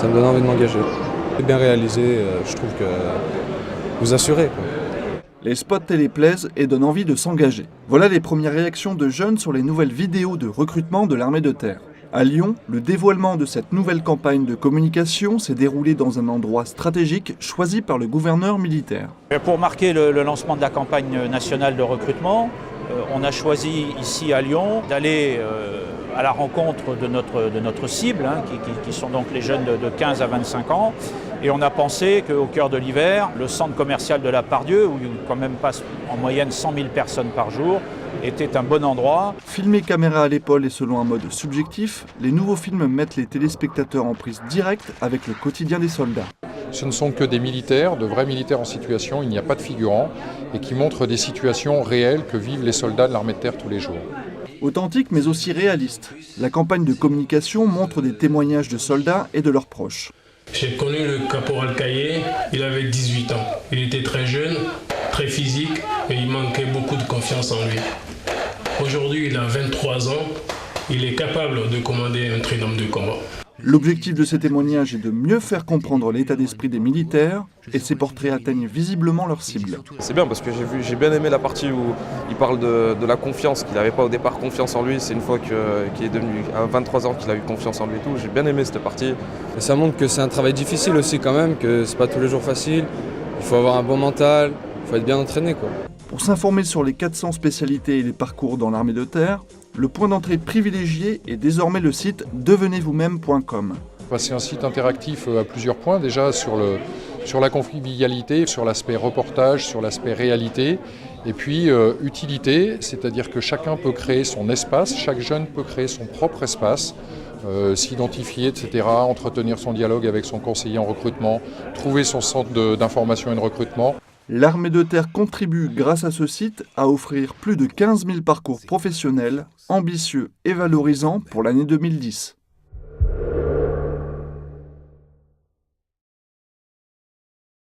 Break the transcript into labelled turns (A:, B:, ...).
A: me donne envie de m'engager. C'est bien réalisé, je trouve que vous assurez, quoi.
B: Les spots télé plaisent et donnent envie de s'engager. Voilà les premières réactions de jeunes sur les nouvelles vidéos de recrutement de l'armée de terre. À Lyon, le dévoilement de cette nouvelle campagne de communication s'est déroulé dans un endroit stratégique choisi par le gouverneur militaire.
C: Pour marquer le lancement de la campagne nationale de recrutement, on a choisi ici à Lyon d'aller à la rencontre de notre cible, qui sont donc les jeunes de 15 à 25 ans. Et on a pensé qu'au cœur de l'hiver, le centre commercial de la Part-Dieu, où quand même passe en moyenne 100 000 personnes par jour, était un bon endroit.
B: Filmés caméra à l'épaule et selon un mode subjectif, les nouveaux films mettent les téléspectateurs en prise directe avec le quotidien des soldats.
D: Ce ne sont que des militaires, de vrais militaires en situation, il n'y a pas de figurants, et qui montrent des situations réelles que vivent les soldats de l'armée de terre tous les jours.
B: Authentique mais aussi réaliste, la campagne de communication montre des témoignages de soldats et de leurs proches.
E: J'ai connu le caporal Caillé, il avait 18 ans. Il était très jeune, très physique et il manquait beaucoup de confiance en lui. Aujourd'hui, il a 23 ans, il est capable de commander un trinôme de combat.
B: L'objectif de ces témoignages est de mieux faire comprendre l'état d'esprit des militaires et ces portraits atteignent visiblement leur cible.
F: C'est bien parce que j'ai bien aimé la partie où il parle de la confiance, qu'il n'avait pas au départ confiance en lui. C'est une fois qu'il est devenu à 23 ans qu'il a eu confiance en lui et tout. J'ai bien aimé cette partie.
A: Et ça montre que c'est un travail difficile aussi quand même, que c'est pas tous les jours facile. Il faut avoir un bon mental, il faut être bien entraîné, quoi.
B: Pour s'informer sur les 400 spécialités et les parcours dans l'armée de terre, le point d'entrée privilégié est désormais le site devenezvous-même.com.
D: C'est un site interactif à plusieurs points, déjà sur la convivialité, sur l'aspect reportage, sur l'aspect réalité, et puis utilité, c'est-à-dire que chacun peut créer son espace, chaque jeune peut créer son propre espace, s'identifier, etc., entretenir son dialogue avec son conseiller en recrutement, trouver son centre d'information et de recrutement.
B: L'armée de terre contribue, grâce à ce site, à offrir plus de 15 000 parcours professionnels, ambitieux et valorisants pour l'année 2010.